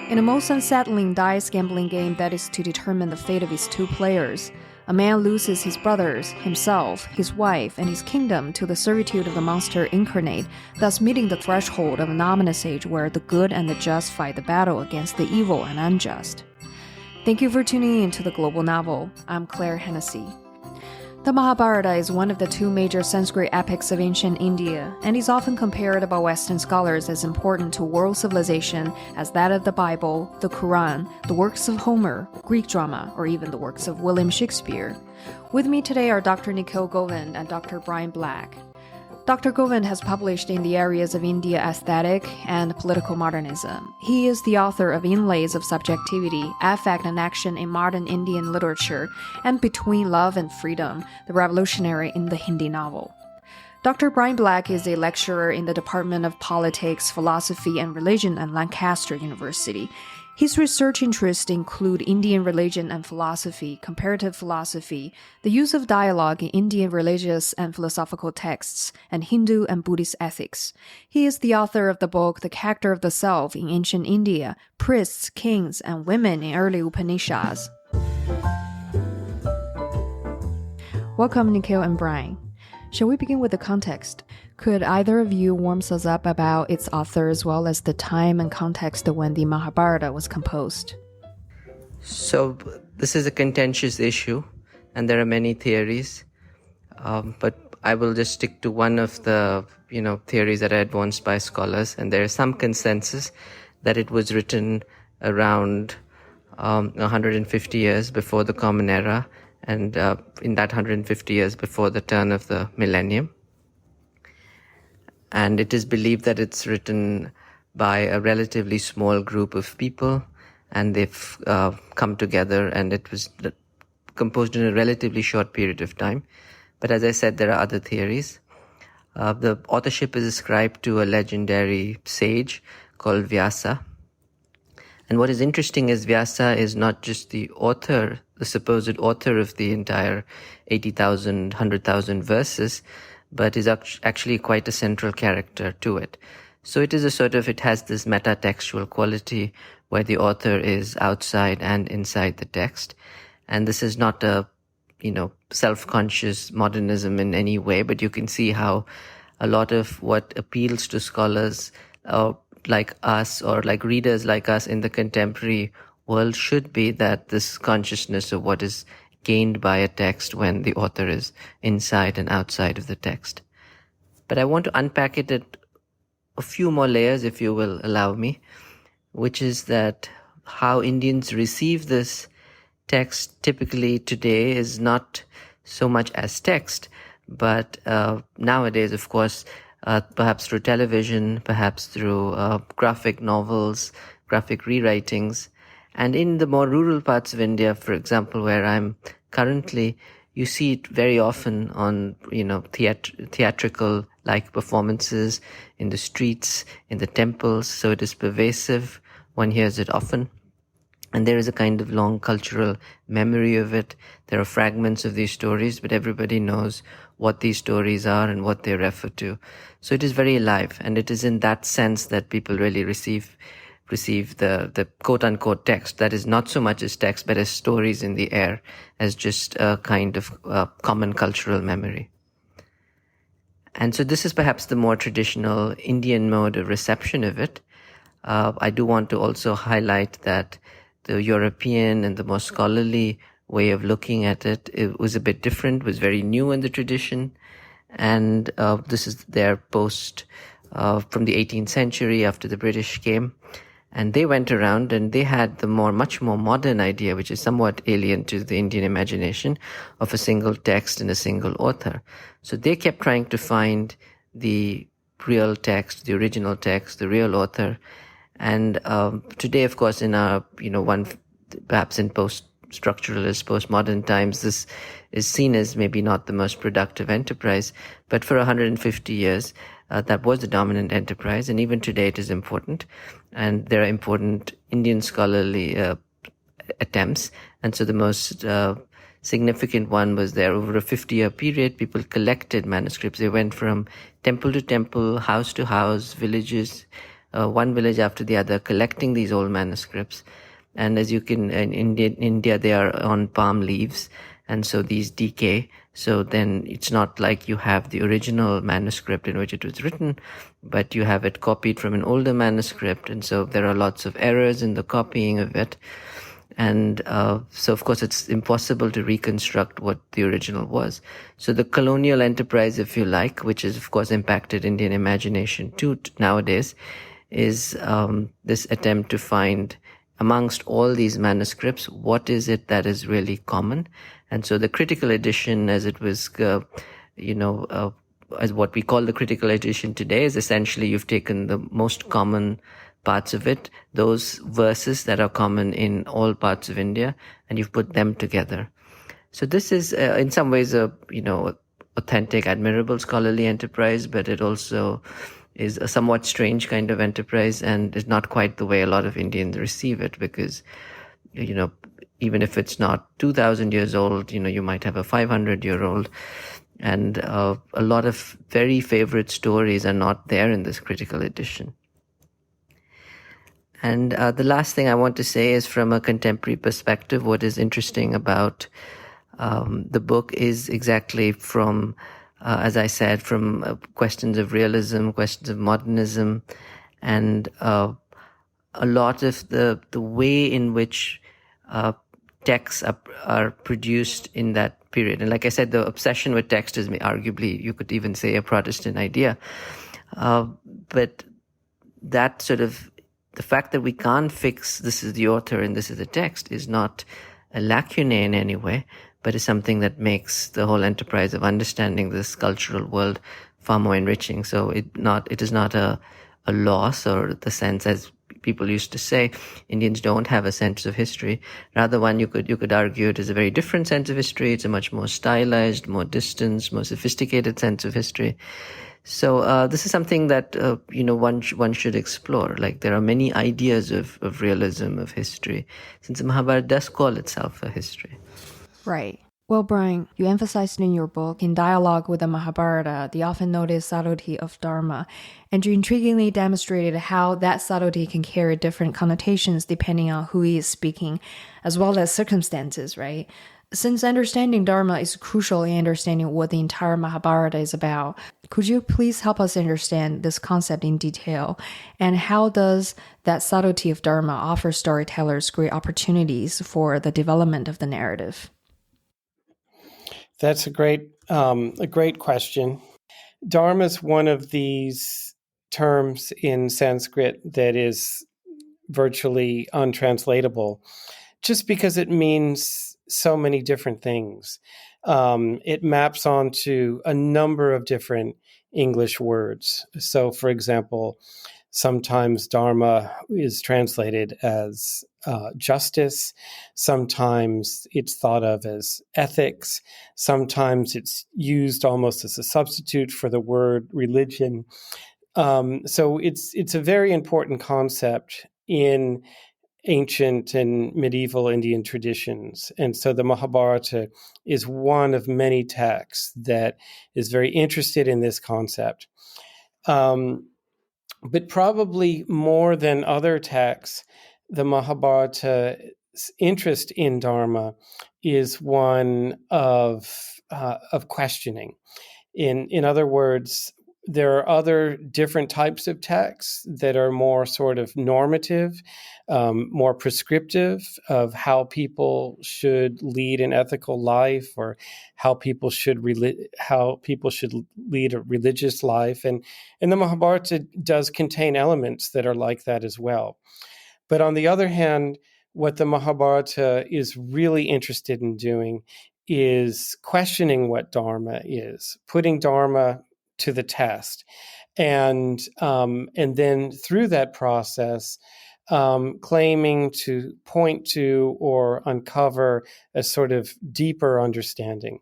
In a most unsettling dice gambling game that is to determine the fate of his two players, a man loses his brothers, himself, his wife, and his kingdom to the servitude of the monster incarnate, thus meeting the threshold of an ominous age where the good and the just fight the battle against the evil and unjust. Thank you for tuning in to the Global Novel. I'm Claire Hennessy. The Mahābhārata is one of the two major Sanskrit epics of ancient India, and is often compared by Western scholars as important to world civilization as that of the Bible, the Quran, the works of Homer, Greek drama, or even the works of William Shakespeare. With me today are Dr. Nikhil Govind and Dr. Brian Black. Dr. Govind has published in the areas of India aesthetic and political modernism. He is the author of Inlays of Subjectivity, Affect and Action in Modern Indian Literature, and Between Love and Freedom, the revolutionary in the Hindi novel. Dr. Brian Black is a lecturer in the Department of Politics, Philosophy and Religion at Lancaster University. His research interests include Indian religion and philosophy, comparative philosophy, the use of dialogue in Indian religious and philosophical texts, and Hindu and Buddhist ethics. He is the author of the book The Character of the Self in Ancient India, Priests, Kings, and Women in Early Upanishads. Welcome, Nikhil and Brian. Shall we begin with the context? Could either of you warm us up about its author as well as the time and context when the Mahābhārata was composed? So this is a contentious issue, and there are many theories, but I will just stick to one of the theories that are advanced by scholars, and there is some consensus that it was written around 150 years before the Common Era, and in that 150 years before the turn of the millennium. And it is believed that it's written by a relatively small group of people, and they've come together, and it was composed in a relatively short period of time. But as I said, there are other theories. The authorship is ascribed to a legendary sage called Vyasa. And what is interesting is Vyasa is not just the author, the supposed author of the entire 80,000, 100,000 verses, but is actually quite a central character to it. So it is it has this metatextual quality where the author is outside and inside the text. And this is not a, self-conscious modernism in any way, but you can see how a lot of what appeals to scholars like us or like readers like us in the contemporary world should be that this consciousness of what is gained by a text when the author is inside and outside of the text. But I want to unpack it at a few more layers, if you will allow me, which is that how Indians receive this text typically today is not so much as text, but nowadays, of course, perhaps through television, perhaps through graphic novels, graphic rewritings. And in the more rural parts of India, for example, where I'm currently, you see it very often on, theatrical like performances in the streets, in the temples. So it is pervasive. One hears it often. And there is a kind of long cultural memory of it. There are fragments of these stories, but everybody knows what these stories are and what they refer to. So it is very alive. And it is in that sense that people really receive the quote-unquote text that is not so much as text but as stories in the air, as just a kind of common cultural memory. And so this is perhaps the more traditional Indian mode of reception of it. I do want to also highlight that the European and the more scholarly way of looking at it was a bit different, was very new in the tradition. And this is their post from the 18th century after the British came. And they went around and they had the much more modern idea, which is somewhat alien to the Indian imagination, of a single text and a single author. So they kept trying to find the real text, the original text, the real author. And today, of course, in our, perhaps in post-structuralist, postmodern times, this is seen as maybe not the most productive enterprise. But for 150 years, that was the dominant enterprise, and even today it is important. And there are important Indian scholarly attempts. And so the most significant one was there over a 50-year period. People collected manuscripts. They went from temple to temple, house to house, villages, one village after the other, collecting these old manuscripts. And as you can, in India, they are on palm leaves, and so these decay. So then it's not like you have the original manuscript in which it was written, but you have it copied from an older manuscript. And so there are lots of errors in the copying of it. And so, of course, it's impossible to reconstruct what the original was. So the colonial enterprise, if you like, which has, of course, impacted Indian imagination too nowadays, is this attempt to find amongst all these manuscripts, what is it that is really common? And so the critical edition, as it was, as what we call the critical edition today, is essentially you've taken the most common parts of it, those verses that are common in all parts of India, and you've put them together. So this is, in some ways, a authentic, admirable scholarly enterprise, but it also is a somewhat strange kind of enterprise, and is not quite the way a lot of Indians receive it, because, even if it's not 2,000 years old, you might have a 500-year-old, and a lot of very favorite stories are not there in this critical edition. And the last thing I want to say is, from a contemporary perspective, what is interesting about the book is exactly from, as I said, from questions of realism, questions of modernism, and a lot of the way in which texts are produced in that period. And like I said, the obsession with text is arguably, you could even say, a Protestant idea. But that sort of, the fact that we can't fix this is the author and this is the text is not a lacunae in any way, but is something that makes the whole enterprise of understanding this cultural world far more enriching. So it is not a loss, or the sense, as people used to say, Indians don't have a sense of history. Rather, one you could argue it is a very different sense of history. It's a much more stylized, more distanced, more sophisticated sense of history. So this is something that one should explore. Like, there are many ideas of realism, of history, since the Mahābhārata does call itself a history. Right. Well, Brian, you emphasized in your book, in dialogue with the Mahābhārata, the often noticed subtlety of Dharma, and you intriguingly demonstrated how that subtlety can carry different connotations depending on who is speaking, as well as circumstances, right? Since understanding Dharma is crucial in understanding what the entire Mahābhārata is about, could you please help us understand this concept in detail? And how does that subtlety of Dharma offer storytellers great opportunities for the development of the narrative? That's a great question. Dharma is one of these terms in Sanskrit that is virtually untranslatable, just because it means so many different things. It maps onto a number of different English words. So, for example, sometimes Dharma is translated as justice. Sometimes it's thought of as ethics. Sometimes it's used almost as a substitute for the word religion. So it's a very important concept in ancient and medieval Indian traditions. And so the Mahābhārata is one of many texts that is very interested in this concept. But probably more than other texts, the Mahābhārata's interest in Dharma is one of questioning. In other words, there are other different types of texts that are more sort of normative, more prescriptive of how people should lead an ethical life, or how people should lead a religious life, and the Mahābhārata does contain elements that are like that as well. But on the other hand, what the Mahābhārata is really interested in doing is questioning what Dharma is, putting Dharma to the test, and then through that process, claiming to point to or uncover a sort of deeper understanding.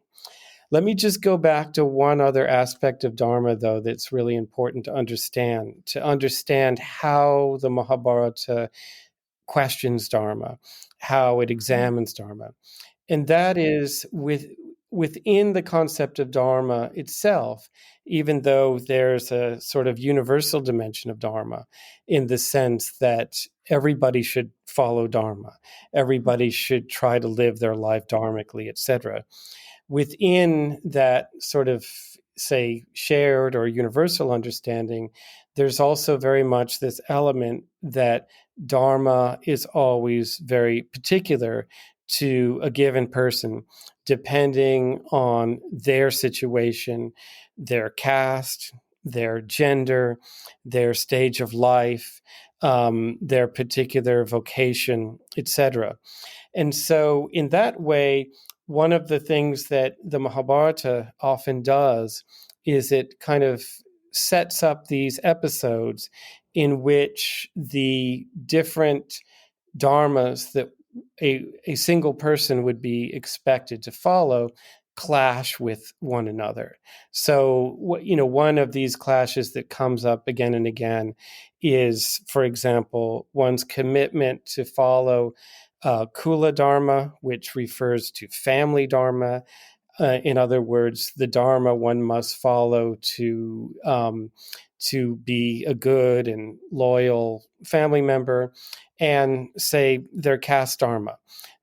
Let me just go back to one other aspect of Dharma, though, that's really important to understand how the Mahābhārata questions Dharma, how it examines Dharma. And that is within the concept of Dharma itself, even though there's a sort of universal dimension of Dharma in the sense that everybody should follow Dharma, everybody should try to live their life dharmically, etc. Within that sort of, say, shared or universal understanding, there's also very much this element that Dharma is always very particular to a given person, depending on their situation, their caste, their gender, their stage of life, their particular vocation, etc. And so, in that way, one of the things that the Mahābhārata often does is it kind of sets up these episodes in which the different dharmas that a single person would be expected to follow clash with one another. So, one of these clashes that comes up again and again is, for example, one's commitment to follow Kula Dharma, which refers to family Dharma. In other words, the Dharma one must follow to be a good and loyal family member, and say their caste Dharma,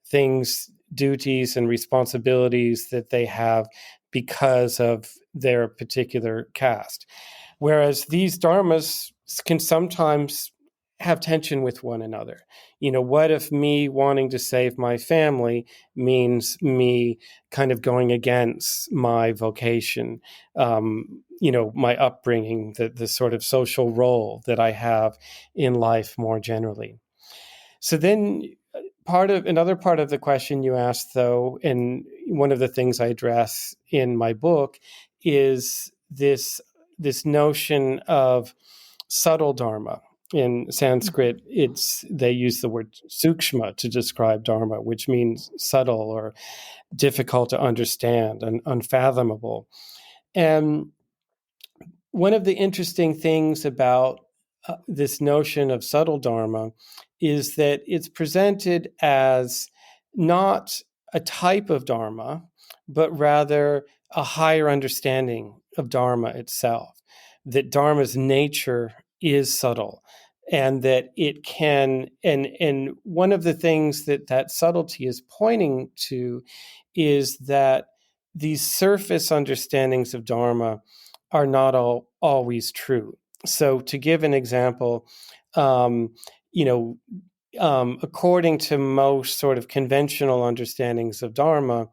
things, duties, and responsibilities that they have because of their particular caste. Whereas these dharmas can sometimes have tension with one another. What if me wanting to save my family means me kind of going against my vocation, my upbringing, the sort of social role that I have in life more generally. So then another part of the question you asked, though, and one of the things I address in my book, is this notion of subtle dharma. In Sanskrit, they use the word sukshma to describe dharma, which means subtle or difficult to understand and unfathomable. And one of the interesting things about this notion of subtle dharma is that it's presented as not a type of dharma, but rather a higher understanding of dharma itself, that dharma's nature is subtle, and that it can, and one of the things that subtlety is pointing to is that these surface understandings of dharma are not always true. So, to give an example, according to most sort of conventional understandings of dharma,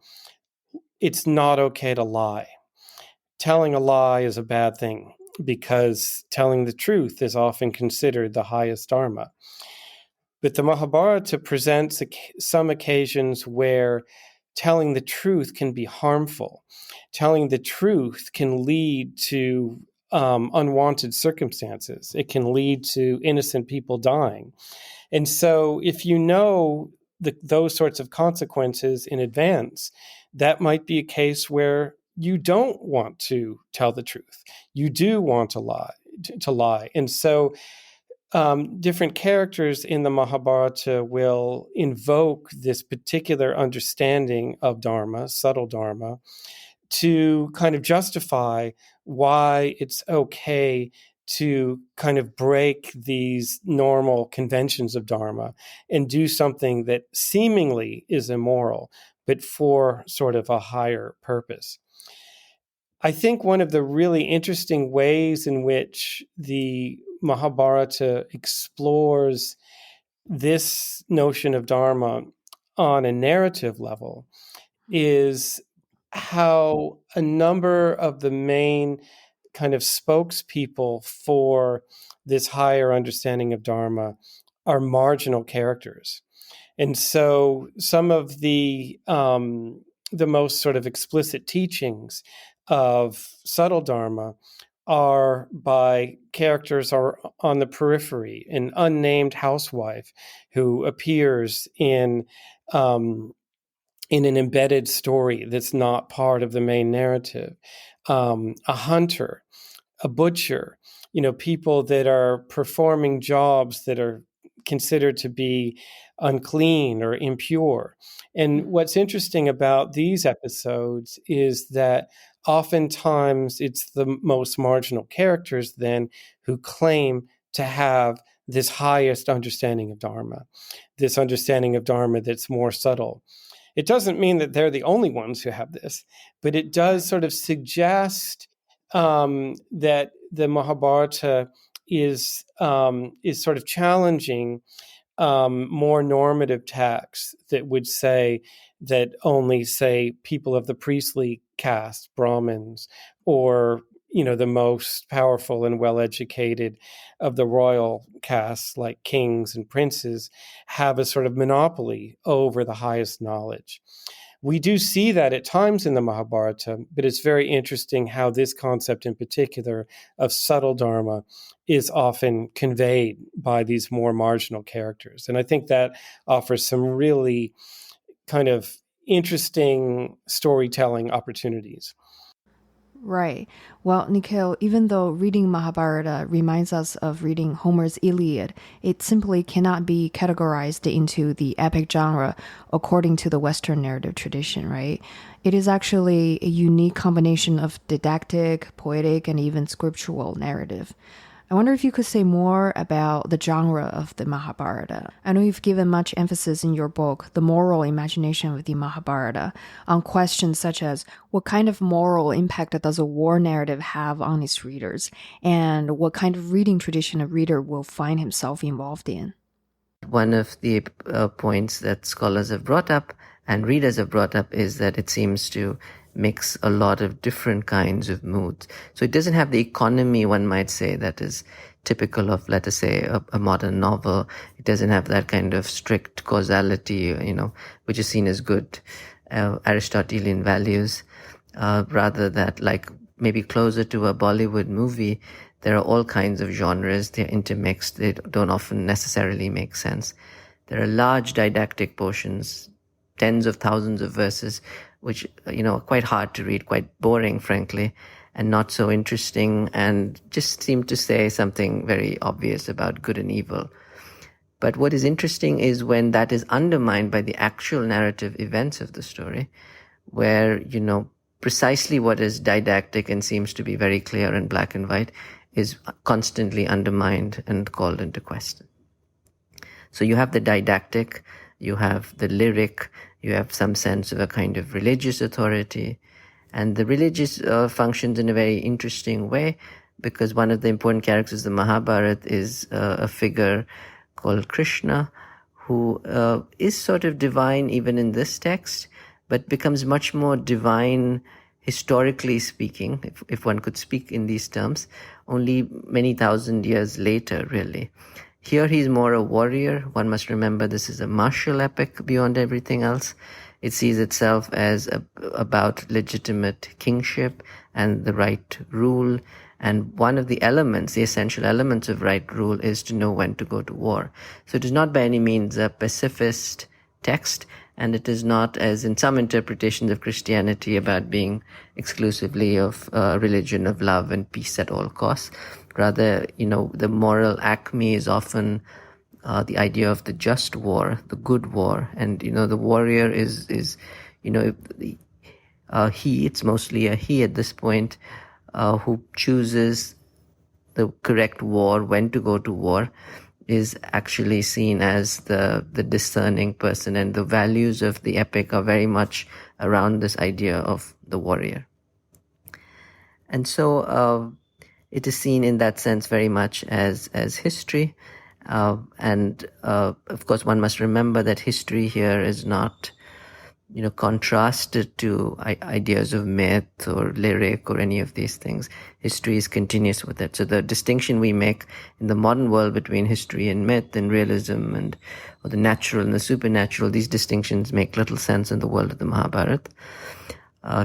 it's not okay to lie. Telling a lie is a bad thing because telling the truth is often considered the highest dharma. But the Mahābhārata presents some occasions where telling the truth can be harmful. Telling the truth can lead to unwanted circumstances. It can lead to innocent people dying. And so if you know those sorts of consequences in advance, that might be a case where you don't want to tell the truth. You do want to lie. And so different characters in the Mahābhārata will invoke this particular understanding of dharma, subtle dharma, to kind of justify why it's okay to kind of break these normal conventions of dharma and do something that seemingly is immoral, but for sort of a higher purpose. I think one of the really interesting ways in which the Mahābhārata explores this notion of dharma on a narrative level is how a number of the main kind of spokespeople for this higher understanding of dharma are marginal characters. And so some of the most sort of explicit teachings of subtle dharma are by characters are on the periphery, an unnamed housewife who appears in an embedded story that's not part of the main narrative, a hunter, a butcher, people that are performing jobs that are considered to be unclean or impure. And what's interesting about these episodes is that oftentimes it's the most marginal characters then who claim to have this highest understanding of Dharma, this understanding of Dharma that's more subtle. It doesn't mean that they're the only ones who have this, but it does sort of suggest that the Mahābhārata is sort of challenging more normative texts that would say that only, say, people of the priestly caste, Brahmins, or the most powerful and well-educated of the royal castes, like kings and princes, have a sort of monopoly over the highest knowledge. We do see that at times in the Mahābhārata, but it's very interesting how this concept in particular of subtle Dharma is often conveyed by these more marginal characters. And I think that offers some really kind of interesting storytelling opportunities. Right. Well, Nikhil, even though reading Mahābhārata reminds us of reading Homer's Iliad, it simply cannot be categorized into the epic genre according to the Western narrative tradition, right? It is actually a unique combination of didactic, poetic, and even scriptural narrative. I wonder if you could say more about the genre of the Mahābhārata. I know you've given much emphasis in your book, The Moral Imagination of the Mahābhārata, on questions such as what kind of moral impact does a war narrative have on its readers, and what kind of reading tradition a reader will find himself involved in. One of the points that scholars have brought up and readers have brought up is that it seems to mix a lot of different kinds of moods. So it doesn't have the economy, one might say, that is typical of, let us say, a modern novel. It doesn't have that kind of strict causality, which is seen as good Aristotelian values. Rather that, like maybe closer to a Bollywood movie, there are all kinds of genres. They're intermixed. They don't often necessarily make sense. There are large didactic portions, tens of thousands of verses, which, are quite hard to read, quite boring, frankly, and not so interesting, and just seem to say something very obvious about good and evil. But what is interesting is when that is undermined by the actual narrative events of the story, where, precisely what is didactic and seems to be very clear and black and white is constantly undermined and called into question. So you have the didactic, you have the lyric, you have some sense of a kind of religious authority. And the religious functions in a very interesting way, because one of the important characters of the Mahābhārata is a figure called Krishna, who is sort of divine even in this text, but becomes much more divine historically speaking, if one could speak in these terms, only many thousand years later, really. Here he's more a warrior. One must remember this is a martial epic beyond everything else. It sees itself as about legitimate kingship and the right rule. And one of the elements, the essential elements of right rule, is to know when to go to war. So it is not by any means a pacifist text, and it is not, as in some interpretations of Christianity, about being exclusively of a religion of love and peace at all costs. Rather, the moral acme is often the idea of the just war, the good war. And, the warrior is it's mostly a he at this point, who chooses the correct war, when to go to war, is actually seen as the discerning person. And the values of the epic are very much around this idea of the warrior. And so, it is seen in that sense very much as history. And of course, one must remember that history here is not, contrasted to ideas of myth or lyric or any of these things. History is continuous with it. So the distinction we make in the modern world between history and myth and realism or the natural and the supernatural, these distinctions make little sense in the world of the Mahābhārata.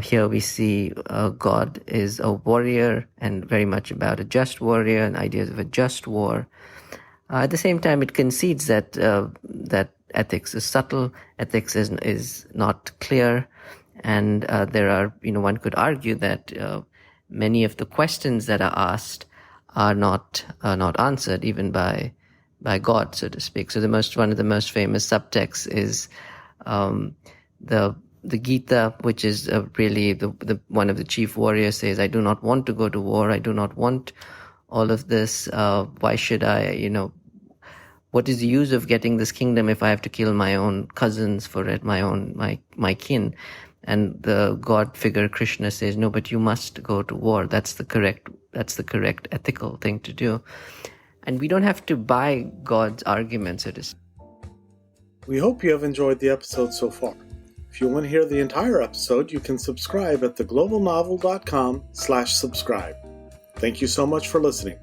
Here we see God is a warrior and very much about a just warrior and ideas of a just war. At the same time, it concedes that ethics is subtle, ethics is not clear, and there are, one could argue that many of the questions that are asked are not answered even by God, so to speak. So one of the most famous subtexts is the Gita, which is really the one of the chief warriors says, I do not want to go to war. I do not want all of this. Why should I, what is the use of getting this kingdom if I have to kill my own cousins for it, my kin? And the God figure Krishna says, no, but you must go to war. That's the correct ethical thing to do. And we don't have to buy God's arguments. We hope you have enjoyed the episode so far. If you want to hear the entire episode, you can subscribe at theglobalnovel.com/subscribe. Thank you so much for listening.